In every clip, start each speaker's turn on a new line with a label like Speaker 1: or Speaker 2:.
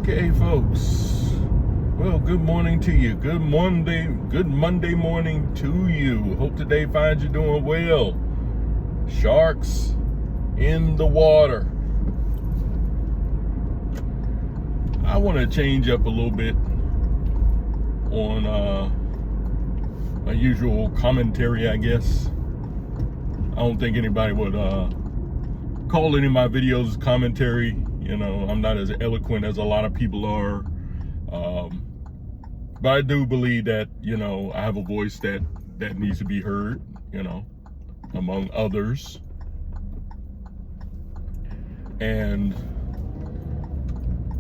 Speaker 1: Okay, folks. Well, good morning to you. Good Monday morning to you. Hope today finds you doing well. Sharks in the water. I want to change up a little bit on my usual commentary, I guess. I don't think anybody would call any of my videos commentary. You know, I'm not as eloquent as a lot of people are. But I do believe that, you know, I have a voice that needs to be heard, you know, among others. And,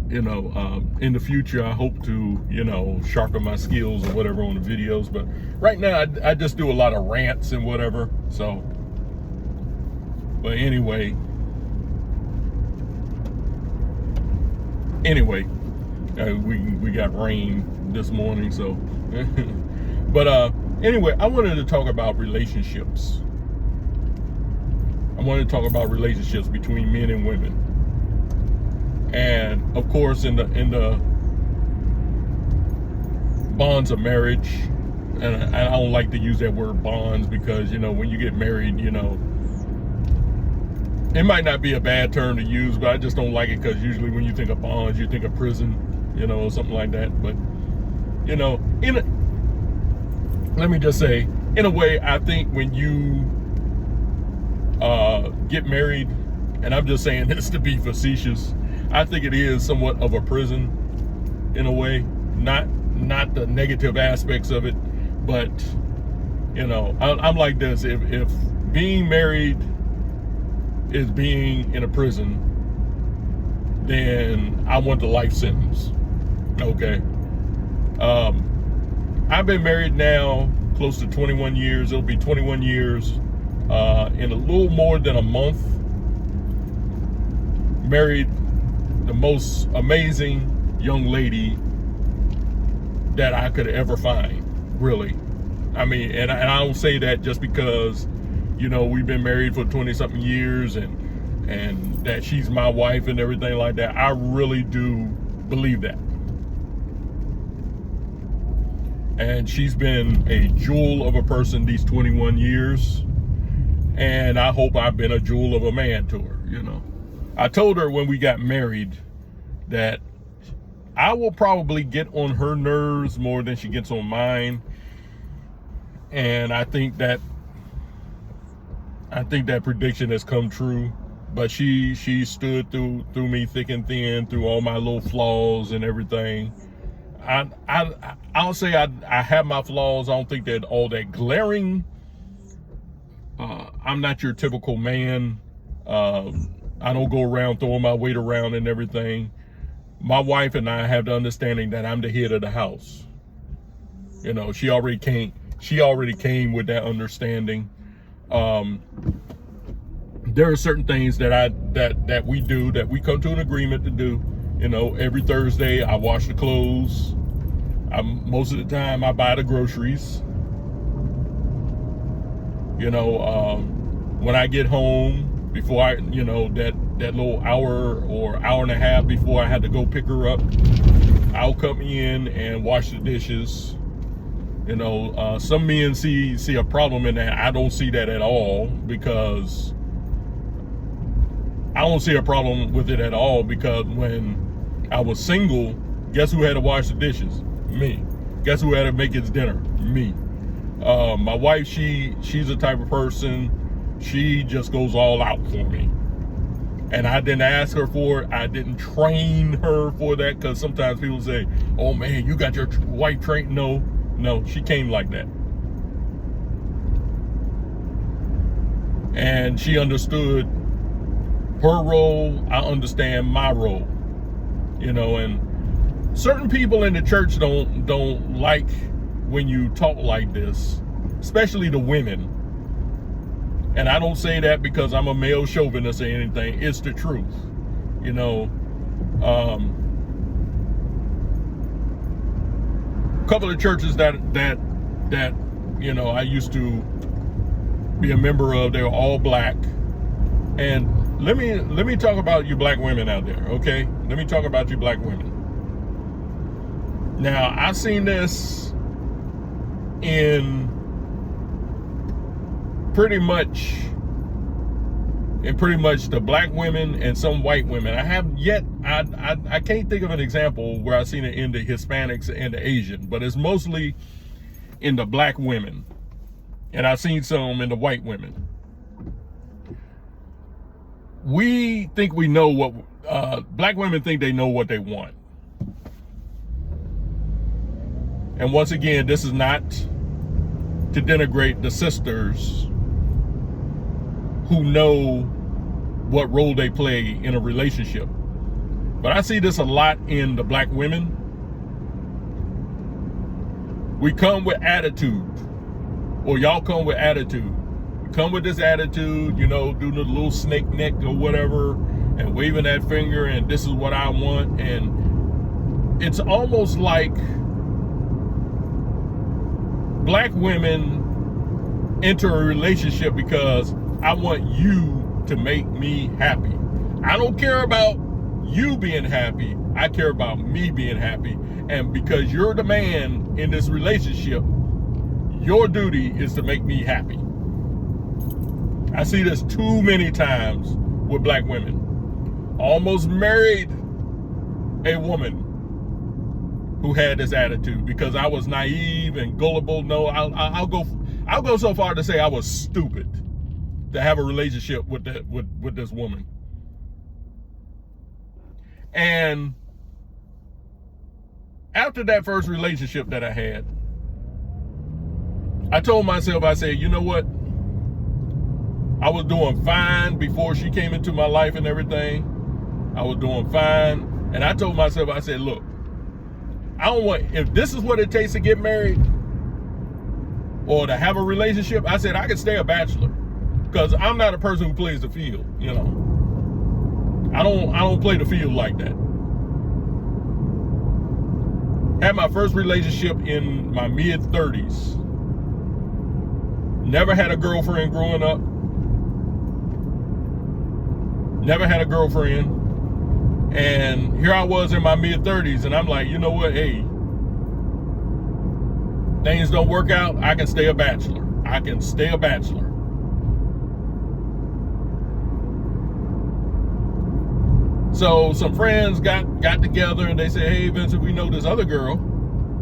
Speaker 1: you know, in the future, I hope to, you know, sharpen my skills or whatever on the videos. But right now, I just do a lot of rants and whatever. So, but anyway, we got rain this morning, so but anyway, I wanted to talk about relationships. I wanted to talk about relationships between men and women, and of course in the bonds of marriage. And I don't like to use that word bonds because, you know, when you get married, you know, it might not be a bad term to use, but I just don't like it because usually when you think of bonds, you think of prison, you know, something like that. But, you know, let me just say, in a way, I think when you get married, and I'm just saying this to be facetious, I think it is somewhat of a prison in a way, not the negative aspects of it, but, you know, I'm like this. If being married is being in a prison, then I want the life sentence. Okay. I've been married now close to 21 years. It'll be 21 years in a little more than a month. Married the most amazing young lady that I could ever find, really. I mean, and I don't say that just because, you know, we've been married for 20 something years and that she's my wife and everything like that. I really do believe that. And she's been a jewel of a person these 21 years. And I hope I've been a jewel of a man to her, you know. I told her when we got married that I will probably get on her nerves more than she gets on mine. And I think that prediction has come true. But she stood through me thick and thin, through all my little flaws and everything. I'll say I have my flaws. I don't think they're all that glaring. I'm not your typical man. I don't go around throwing my weight around and everything. My wife and I have the understanding that I'm the head of the house. You know, she already came with that understanding. There are certain things that we do, that we come to an agreement to do. You know, every Thursday I wash the clothes. Most of the time I buy the groceries. You know, when I get home, before I, you know, that little hour or hour and a half before I had to go pick her up, I'll come in and wash the dishes. You know, some men see a problem in that. I don't see that at all, because I don't see a problem with it at all, because when I was single, guess who had to wash the dishes? Me. Guess who had to make his dinner? Me. My wife, she's the type of person, she just goes all out for me. And I didn't ask her for it. I didn't train her for that, because sometimes people say, oh man, you got your wife trained. No, she came like that. And she understood her role. I understand my role. You know, and certain people in the church don't like when you talk like this, especially the women. And I don't say that because I'm a male chauvinist or anything. It's the truth. You know, a couple of churches that you know I used to be a member of, they were all black. And let me talk about you black women out there, okay? Let me talk about you black women. Now, I've seen this in pretty much the black women and some white women. I have yet, I can't think of an example where I've seen it in the Hispanics and the Asian, but it's mostly in the black women. And I've seen some in the white women. We think we know what, black women think they know what they want. And once again, this is not to denigrate the sisters who know what role they play in a relationship. But I see this a lot in the black women. We come with attitude, or y'all come with attitude. You come with this attitude, you know, doing the little snake neck or whatever, and waving that finger, and this is what I want. And it's almost like black women enter a relationship because I want you to make me happy. I don't care about you being happy. I care about me being happy. And because you're the man in this relationship, your duty is to make me happy. I see this too many times with black women. Almost married a woman who had this attitude because I was naive and gullible. No, I'll go so far to say I was stupid to have a relationship with this woman. And after that first relationship that I had, I told myself, I said, you know what? I was doing fine before she came into my life and everything. I was doing fine. And I told myself, I said, look, I don't want, if this is what it takes to get married or to have a relationship, I said, I can stay a bachelor because I'm not a person who plays the field, you know. I don't play the field like that. Had my first relationship in my mid-30s. Never had a girlfriend growing up. Never had a girlfriend. And here I was in my mid-30s, and I'm like, you know what? Hey, things don't work out. I can stay a bachelor. I can stay a bachelor. So some friends got together and they said, hey, Vincent, we know this other girl.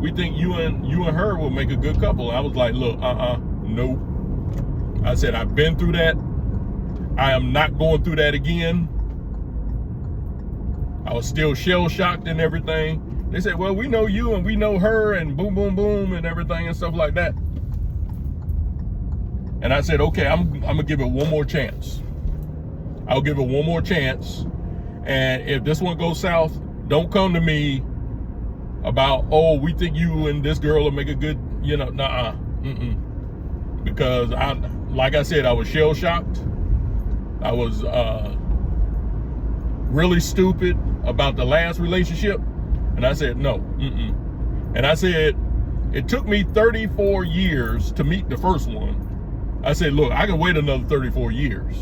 Speaker 1: We think you and her will make a good couple. I was like, look, no. I said, I've been through that. I am not going through that again. I was still shell-shocked and everything. They said, well, we know you and we know her and boom, boom, boom and everything and stuff like that. And I said, okay, I'm gonna give it one more chance. I'll give it one more chance. And if this one goes south, don't come to me about, oh, we think you and this girl will make a good, you know, nah, because like I said, I was shell-shocked. I was really stupid about the last relationship. And I said, no, And I said, it took me 34 years to meet the first one. I said, look, I can wait another 34 years.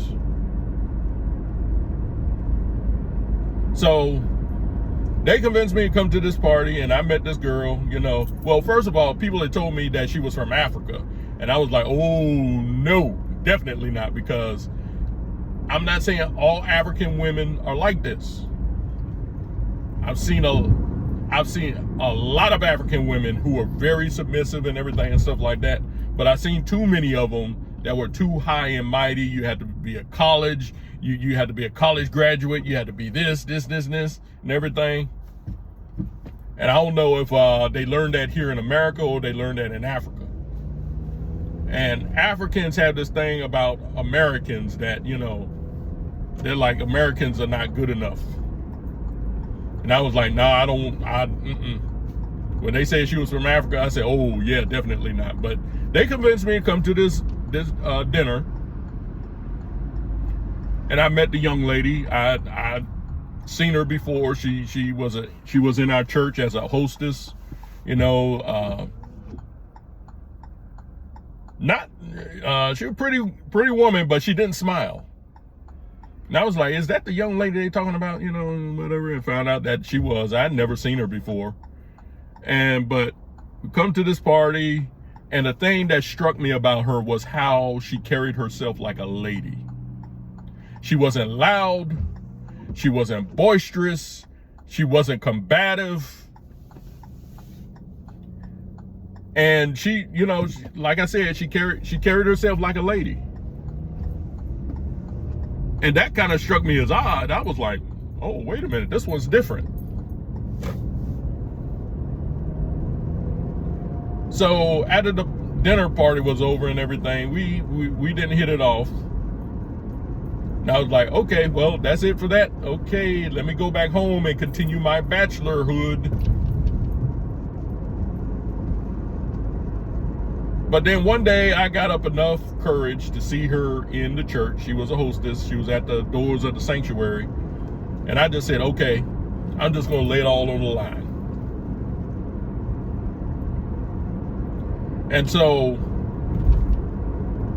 Speaker 1: So they convinced me to come to this party, and I met this girl, you know. Well, first of all, people had told me that she was from Africa. And I was like, oh, no, definitely not, because I'm not saying all African women are like this. I've seen a lot of African women who are very submissive and everything and stuff like that. But I've seen too many of them that were too high and mighty. You had to be at college. You had to be a college graduate. You had to be this, and everything. And I don't know if they learned that here in America or they learned that in Africa. And Africans have this thing about Americans that, you know, they're like, Americans are not good enough. And I was like, nah, When they said she was from Africa, I said, oh, yeah, definitely not. But they convinced me to come to this dinner. And I met the young lady. I'd seen her before. She was in our church as a hostess, you know. She was a pretty woman, but she didn't smile. And I was like, is that the young lady they talking about, you know, whatever, and found out that she was. I'd never seen her before. But we come to this party, and the thing that struck me about her was how she carried herself like a lady. She wasn't loud. She wasn't boisterous. She wasn't combative. And she, like I said, she carried herself like a lady. And that kind of struck me as odd. I was like, oh, wait a minute, this one's different. So after the dinner party was over and everything, we didn't hit it off. And I was like, okay, well, that's it for that. Okay, let me go back home and continue my bachelorhood. But then one day I got up enough courage to see her in the church. She was a hostess. She was at the doors of the sanctuary. And I just said, okay, I'm just going to lay it all on the line. And so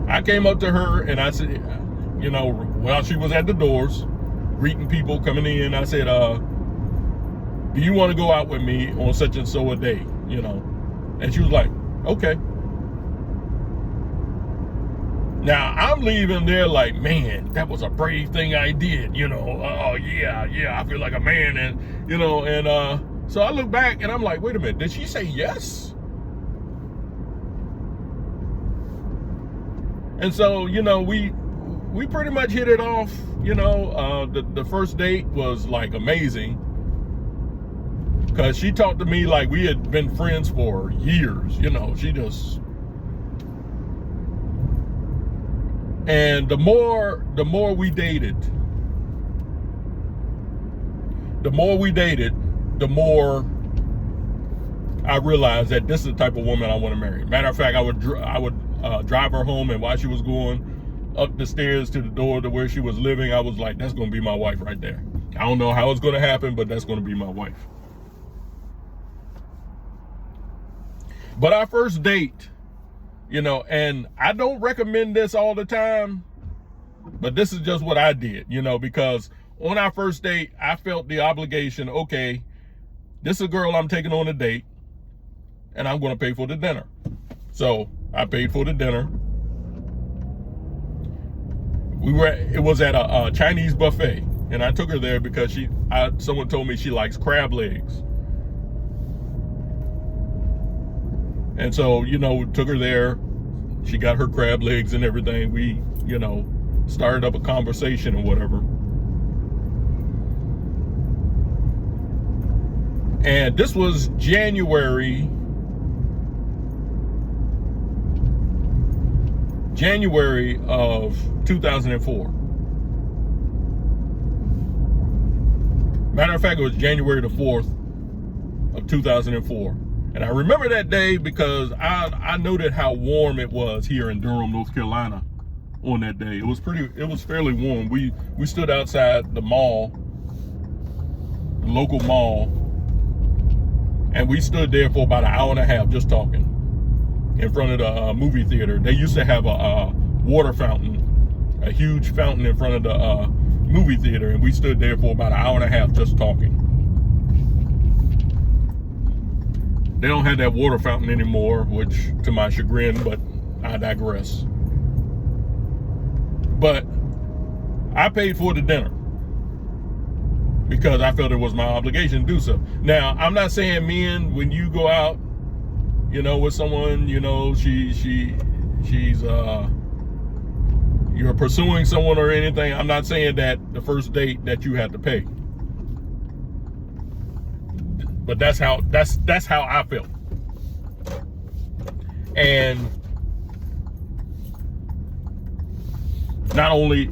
Speaker 1: I came up to her and I said, while she was at the doors, greeting people coming in, I said, do you want to go out with me on such and so a day? And she was like, okay. Now I'm leaving there like, man, that was a brave thing I did, oh yeah, I feel like a man. And, so I look back and I'm like, wait a minute, did she say yes? And so, we pretty much hit it off. The first date was like amazing because she talked to me like we had been friends for years. She just, and the more we dated, the more I realized that this is the type of woman I want to marry. Matter of fact, I would drive her home, and while she was going up the stairs to the door to where she was living, I was like, that's going to be my wife right there. I don't know how it's going to happen, but that's going to be my wife. But our first date, and I don't recommend this all the time, but this is just what I did, because on our first date, I felt the obligation, okay, this is a girl I'm taking on a date, and I'm going to pay for the dinner. So I paid for the dinner. It was at a Chinese buffet, and I took her there because someone told me she likes crab legs. And so, took her there. She got her crab legs and everything. We, started up a conversation or whatever. And this was January of 2004. Matter of fact, it was January the 4th of 2004. And I remember that day because I noted how warm it was here in Durham, North Carolina on that day. It was fairly warm. We stood outside the mall, the local mall, and we stood there for about an hour and a half just talking in front of the movie theater. They used to have a water fountain, a huge fountain in front of the movie theater, and we stood there for about an hour and a half just talking. They don't have that water fountain anymore, which to my chagrin, but I digress. But I paid for the dinner because I felt it was my obligation to do so. Now, I'm not saying men, when you go out, with someone, she's you're pursuing someone or anything, I'm not saying that the first date that you have to pay. But that's how I felt. And not only,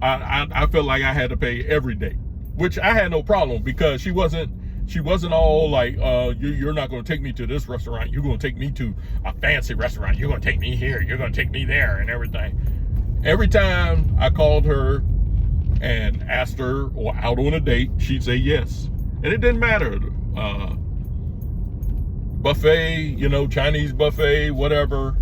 Speaker 1: I felt like I had to pay every day, which I had no problem because she wasn't all like, you're not going to take me to this restaurant. You're going to take me to a fancy restaurant. You're going to take me here. You're going to take me there and everything. Every time I called her and asked her or out on a date, she'd say yes. And it didn't matter. Buffet, Chinese buffet, whatever.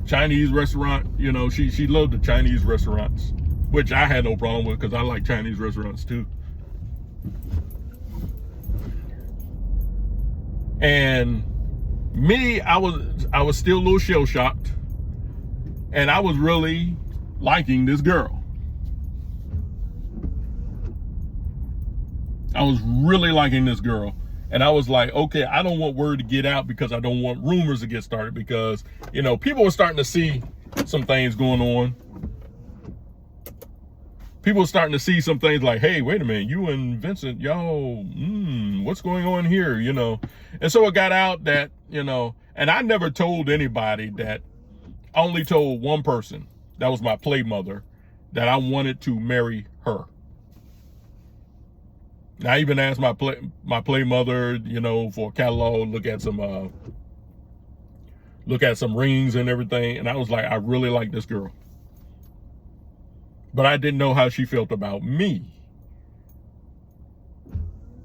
Speaker 1: Chinese restaurant, she loved the Chinese restaurants, which I had no problem with because I like Chinese restaurants too. And me, I was still a little shell shocked, and I was really liking this girl. I was really liking this girl. And I was like, okay, I don't want word to get out because I don't want rumors to get started, because, you know, people are starting to see some things going on. People are starting to see some things like, hey, wait a minute, you and Vincent, y'all, what's going on here, you know? And so it got out that, you know, and I never told anybody that. I only told one person, that was my play mother, that I wanted to marry her. And I even asked my play mother, you know, for a catalog, look at some rings and everything. And I was like, I really like this girl. But I didn't know how she felt about me.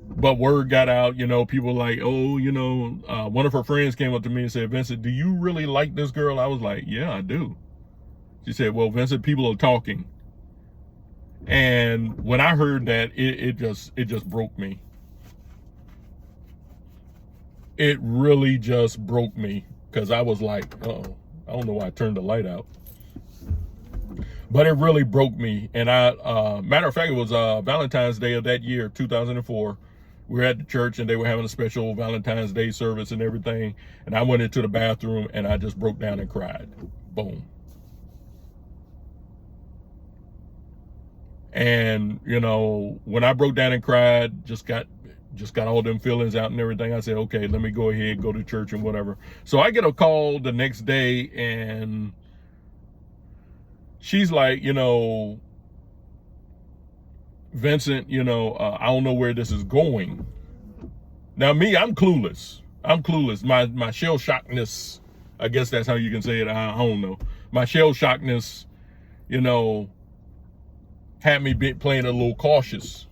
Speaker 1: But word got out, you know, people like, oh, you know, one of her friends came up to me and said, Vincent, do you really like this girl? I was like, yeah, I do. She said, well, Vincent, people are talking. And when I heard that, it just broke me. It really just broke me, because I was like, uh-oh, I don't know why I turned the light out. But it really broke me. And matter of fact, it was Valentine's Day of that year, 2004. We were at the church and they were having a special Valentine's Day service and everything. And I went into the bathroom and I just broke down and cried. Boom. And, you know, when I broke down and cried, just got all them feelings out and everything, I said, okay, let me go ahead, go to church and whatever. So I get a call the next day and she's like, you know, Vincent, you know, I don't know where this is going. Now, me, I'm clueless. My shell shockness, I guess that's how you can say it. I don't know. My shell shockness, you know, had me playing a little cautious.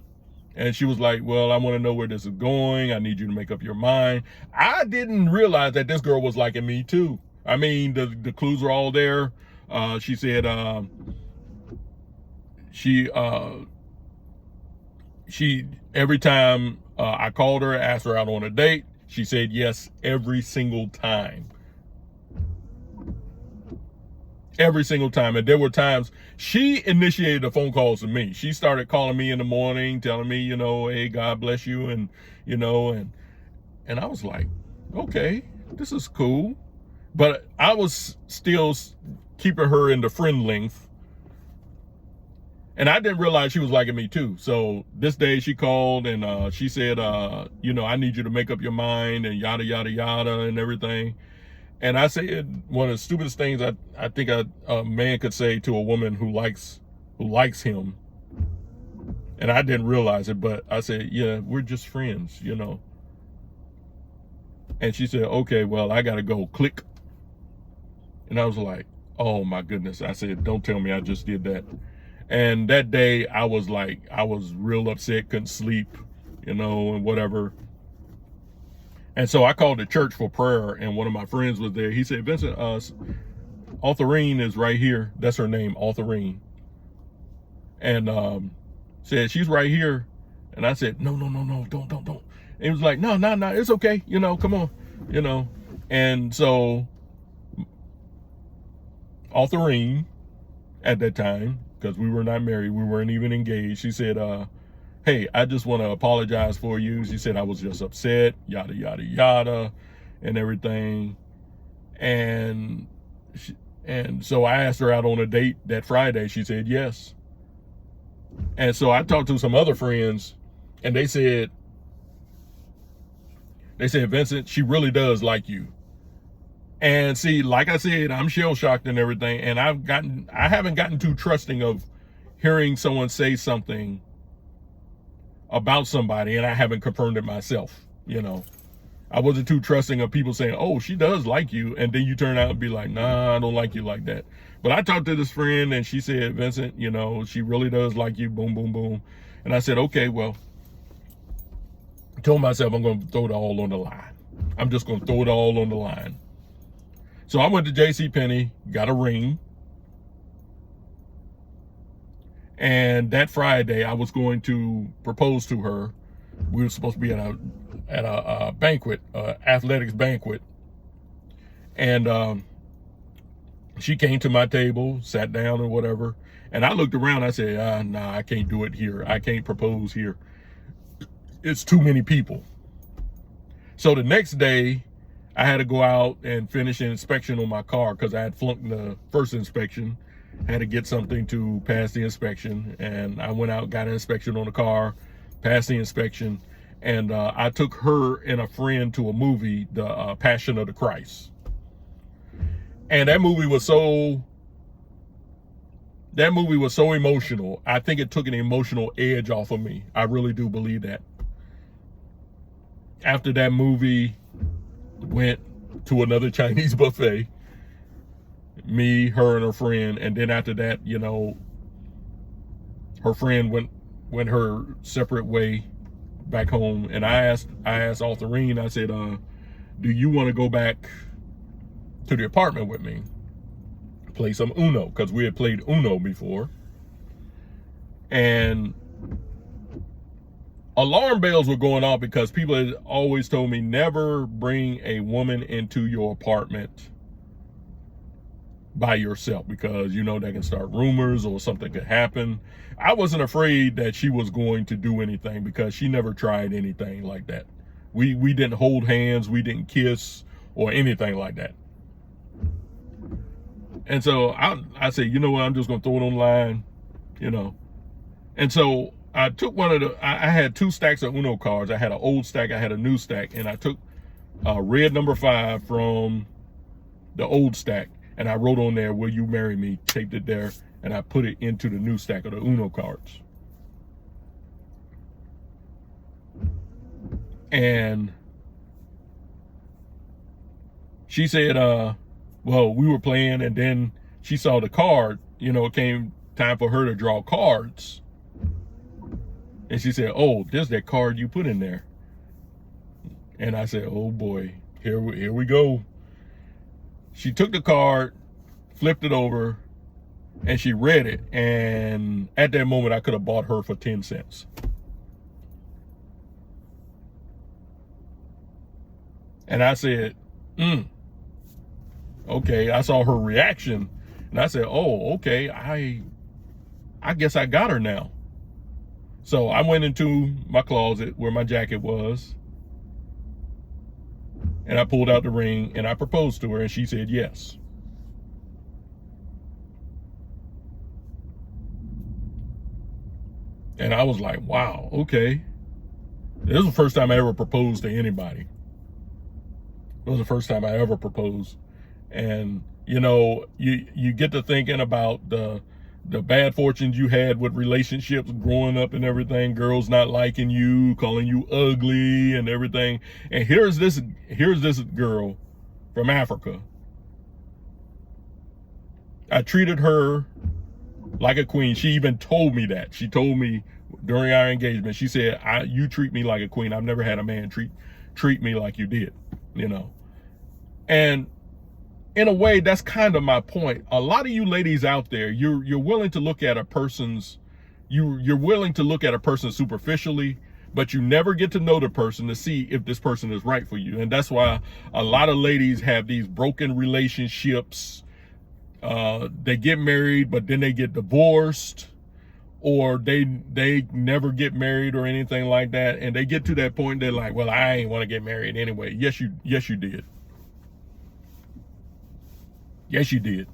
Speaker 1: And she was like, well, I want to know where this is going. I need you to make up your mind. I didn't realize that this girl was liking me too. I mean, the clues were all there. She said she every time I called her, asked her out on a date, she said yes every single time. Every single time. And there were times she initiated the phone calls to me. She started calling me in the morning, telling me, you know, hey, God bless you. And, you know, and I was like, okay, this is cool. But I was still keeping her in the friend length. And I didn't realize she was liking me too. So this day she called and she said, you know, I need you to make up your mind and yada, yada, yada and everything. And I said, one of the stupidest things I think a man could say to a woman who likes him. And I didn't realize it, but I said, yeah, we're just friends, you know. And she said, okay, well, I got to go. Click. And I was like, oh my goodness. I said, don't tell me I just did that. And that day I was real upset, couldn't sleep, you know, and whatever. And so I called the church for prayer, and one of my friends was there. He said, Vincent, Autherine is right here. That's her name, Autherine. And said, she's right here. And I said, no, don't. And he was like, no, it's okay. You know, come on, you know. And so Autherine, at that time, because we were not married, we weren't even engaged, she said, hey, I just want to apologize for you. She said I was just upset, yada, yada, yada, and everything. And so I asked her out on a date that Friday. She said yes. And so I talked to some other friends, and they said, Vincent, she really does like you. And see, like I said, I'm shell shocked and everything. And I haven't gotten too trusting of hearing someone say something about somebody and I haven't confirmed it myself. You know, I wasn't too trusting of people saying, oh, she does like you. And then you turn out and be like, nah, I don't like you like that. But I talked to this friend and she said, Vincent, you know, she really does like you. Boom, boom, boom. And I said, okay, well, I told myself I'm going to throw it all on the line. I'm just going to throw it all on the line. So I went to JCPenney, got a ring. And that Friday, I was going to propose to her. We were supposed to be at a banquet, athletics banquet, and she came to my table, sat down or whatever, and I looked around. I said, "Nah, I can't do it here. I can't propose here. It's too many people." So the next day, I had to go out and finish an inspection on my car because I had flunked the first inspection. I had to get something to pass the inspection, and I went out, got an inspection on the car, passed the inspection, and I took her and a friend to a movie, the Passion of the Christ. And that movie was so emotional. I think it took an emotional edge off of me. I really do believe that. After that movie, went to another Chinese buffet, me, her, and her friend, and then after that, you know, her friend went her separate way back home. And I asked Altherine, I said, do you want to go back to the apartment with me, play some Uno? Because we had played Uno before. And alarm bells were going off because people had always told me never bring a woman into your apartment by yourself, because you know that can start rumors or something could happen. I wasn't afraid that she was going to do anything because she never tried anything like that. We didn't hold hands, we didn't kiss or anything like that. And so I said, you know what, I'm just gonna throw it online, you know. And so I took I had 2 stacks of Uno cards. I had an old stack, I had a new stack, and I took red number 5 from the old stack, and I wrote on there, "Will you marry me?" Taped it there, and I put it into the new stack of the Uno cards. And she said, well, we were playing, and then she saw the card, you know, it came time for her to draw cards. And she said, "Oh, there's that card you put in there." And I said, "Oh boy, here we go." She took the card, flipped it over, and she read it. And at that moment, I could have bought her for 10 cents. And I said, okay. I saw her reaction, and I said, "Oh, okay, I guess I got her now." So I went into my closet where my jacket was, and I pulled out the ring, and I proposed to her, and she said yes. And I was like, wow, okay. This was the first time I ever proposed to anybody. It was the first time I ever proposed. And, you know, you get to thinking about the bad fortunes you had with relationships growing up and everything, girls not liking you, calling you ugly and everything. And here's this girl from Africa. I treated her like a queen. She even told me that. She told me during our engagement, she said, "You treat me like a queen. I've never had a man treat me like you did," you know. And in a way, that's kind of my point. A lot of you ladies out there, you're willing to look at a person's, you're willing to look at a person superficially, but you never get to know the person to see if this person is right for you. And that's why a lot of ladies have these broken relationships. They get married, but then they get divorced, or they never get married or anything like that. And they get to that point, they're like, "Well, I ain't want to get married anyway." Yes, you did. Yes, you did.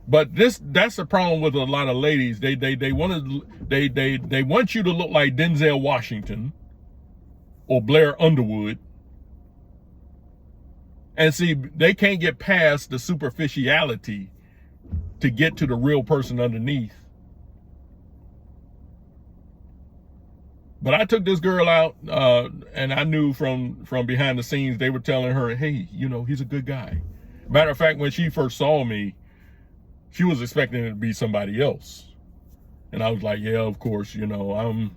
Speaker 1: But that's the problem with a lot of ladies. They want you to look like Denzel Washington or Blair Underwood. And see, they can't get past the superficiality to get to the real person underneath. But I took this girl out, and I knew from behind the scenes, they were telling her, "Hey, you know, he's a good guy." Matter of fact, when she first saw me, she was expecting it to be somebody else. And I was like, "Yeah, of course, you know, I'm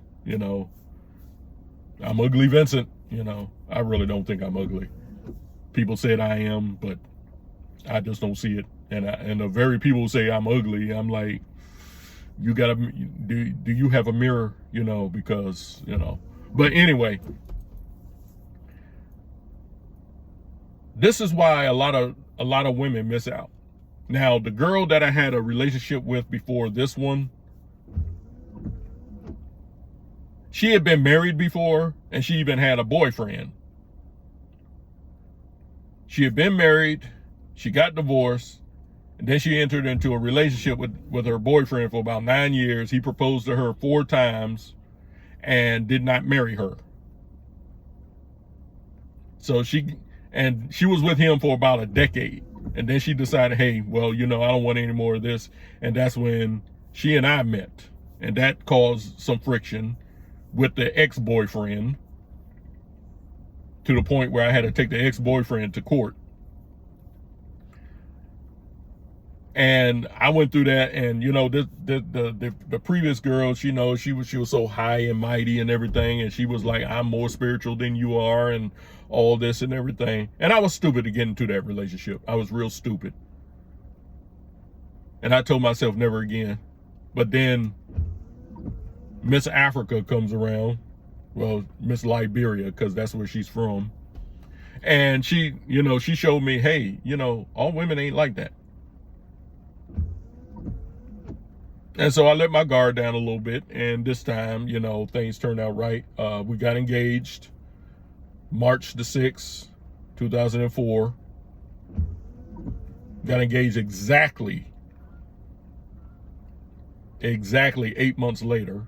Speaker 1: ugly Vincent. You know, I really don't think I'm ugly. People said I am, but I just don't see it." And the very people who say I'm ugly, I'm like, you gotta, do you have a mirror? You know, because, you know, But anyway, this is why a lot of women miss out. Now, the girl that I had a relationship with before this one, she had been married before, and she even had a boyfriend. She had been married, she got divorced, and then she entered into a relationship with her boyfriend for about 9 years. He proposed to her 4 times and did not marry her. So she was with him for about a decade. And then she decided, hey, well, I don't want any more of this. And that's when she and I met. And that caused some friction with the ex-boyfriend, to the point where I had to take the ex-boyfriend to court. And I went through that, and the previous girl, she was so high and mighty and everything, and she was like, I'm more spiritual than you are, and all this and everything. And I was stupid to get into that relationship. I was real stupid. And I told myself never again. But then Miss Africa comes around. Well, Miss Liberia, because that's where she's from. And she showed me, hey, all women ain't like that. And so I let my guard down a little bit. And this time, things turned out right. We got engaged March the 6th, 2004. Got engaged exactly 8 months later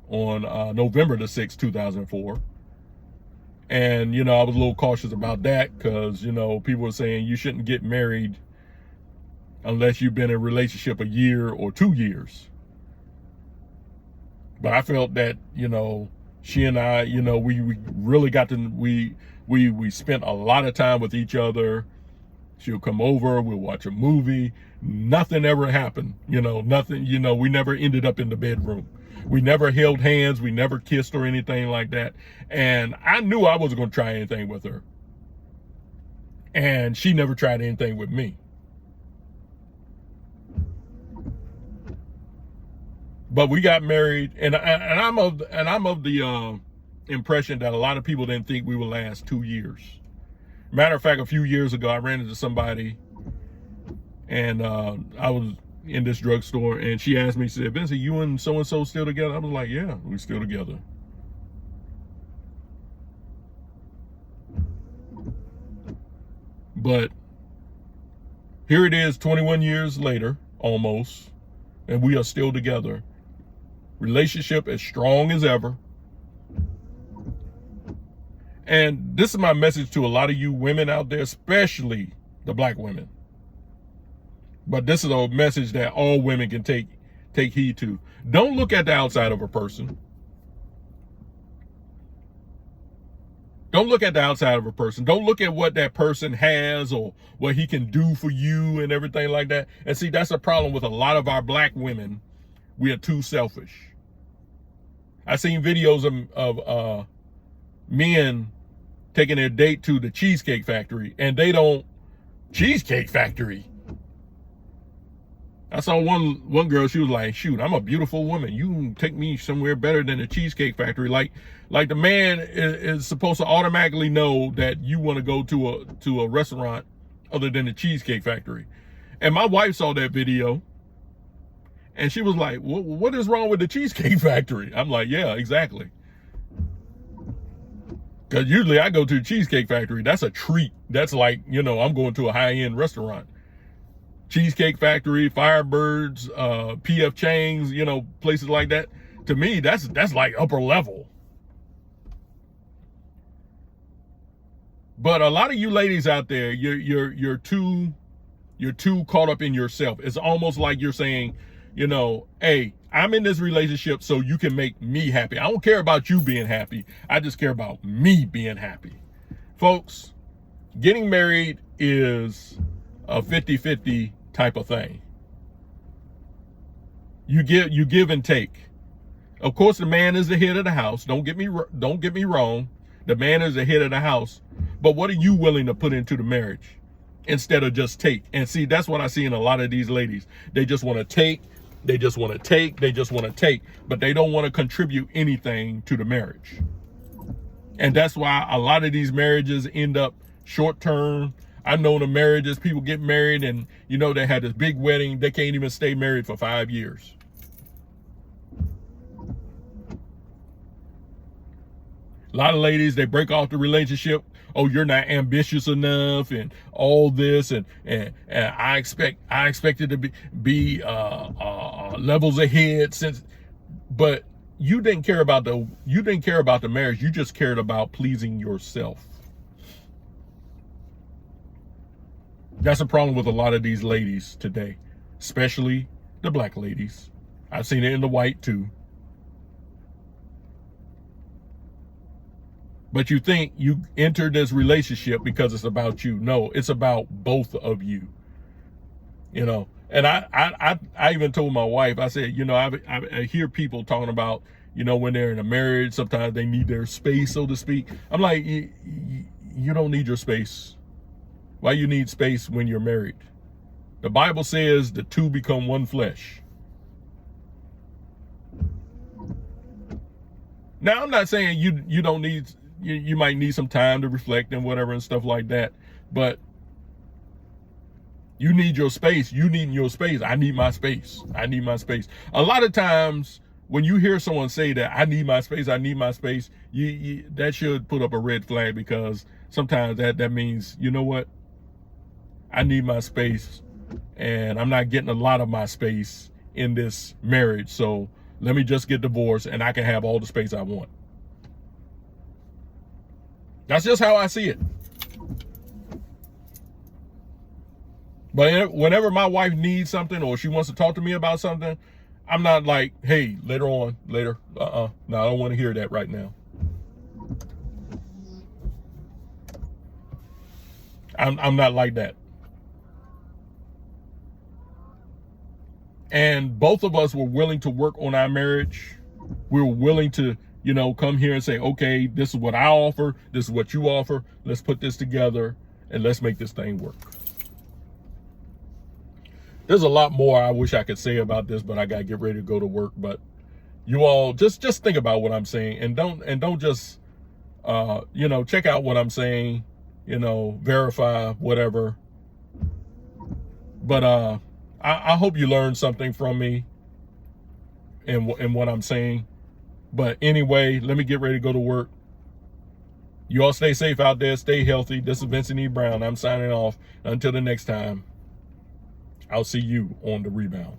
Speaker 1: on November the 6th, 2004. And, I was a little cautious about that because, people were saying you shouldn't get married unless you've been in a relationship a year or 2 years. But I felt that, she and I, we really got to, we spent a lot of time with each other. She'll come over, we'll watch a movie. Nothing ever happened, nothing, we never ended up in the bedroom. We never held hands, we never kissed or anything like that. And I knew I wasn't going to try anything with her. And she never tried anything with me. But we got married, and I'm of the impression that a lot of people didn't think we would last 2 years. Matter of fact, a few years ago, I ran into somebody, and I was in this drugstore, and she asked me, she said, Vincent, you and so-and-so still together? I was like, yeah, we're still together. But here it is, 21 years later, almost, and we are still together. Relationship as strong as ever. And this is my message to a lot of you women out there, especially the black women. But this is a message that all women can take heed to. Don't look at the outside of a person. Don't look at the outside of a person. Don't look at what that person has or what he can do for you and everything like that. And see, that's a problem with a lot of our black women. We are too selfish. I've seen videos of men taking their date to the Cheesecake Factory, and they don't. Cheesecake Factory. I saw one girl, she was like, shoot, I'm a beautiful woman. You can take me somewhere better than the Cheesecake Factory. Like the man is supposed to automatically know that you want to go to a restaurant other than the Cheesecake Factory. And my wife saw that video, and she was like, what is wrong with the Cheesecake Factory? I'm like, yeah, exactly. Because usually I go to the Cheesecake Factory. That's a treat. That's like, I'm going to a high-end restaurant. Cheesecake Factory, Firebirds, PF Chang's, places like that. To me, that's like upper level. But a lot of you ladies out there, you're too caught up in yourself. It's almost like you're saying, hey, I'm in this relationship so you can make me happy. I don't care about you being happy. I just care about me being happy. Folks, getting married is a 50-50 type of thing. You give and take. Of course, the man is the head of the house. Don't get me wrong. The man is the head of the house. But what are you willing to put into the marriage instead of just take? And see, that's what I see in a lot of these ladies. They just want to take. They just want to take. They just want to take. But they don't want to contribute anything to the marriage. And that's why a lot of these marriages end up short term. I know the marriages, people get married and, you know, they had this big wedding. They can't even stay married for 5 years. A lot of ladies, they break off the relationship. Oh, you're not ambitious enough and all this. And I expected to be levels ahead but you didn't care about the marriage. You just cared about pleasing yourself. That's a problem with a lot of these ladies today, especially the black ladies. I've seen it in the white too. But you think you entered this relationship because it's about you. No, it's about both of you. You know, and I even told my wife, I said, you know, I hear people talking about, you know, when they're in a marriage, sometimes they need their space, so to speak. I'm like, you don't need your space. Why you need space when you're married? The Bible says the two become one flesh. Now, I'm not saying you don't need, you might need some time to reflect and whatever and stuff like that, but you need your space. You need your space. I need my space. I need my space. A lot of times when you hear someone say that, I need my space, that should put up a red flag, because sometimes that means, you know what? I need my space and I'm not getting a lot of my space in this marriage. So let me just get divorced and I can have all the space I want. That's just how I see it. But whenever my wife needs something or she wants to talk to me about something, I'm not like, hey, later. No, I don't want to hear that right now. I'm not like that. And both of us were willing to work on our marriage. We were willing to, you know, come here and say, okay, this is what I offer. This is what you offer. Let's put this together and let's make this thing work. There's a lot more I wish I could say about this, but I got to get ready to go to work. But you all just think about what I'm saying, and don't just, you know, check out what I'm saying, you know, verify whatever. But, I hope you learned something from me and what I'm saying. But anyway, let me get ready to go to work. You all stay safe out there. Stay healthy. This is Vincent E. Brown. I'm signing off. Until the next time, I'll see you on the rebound.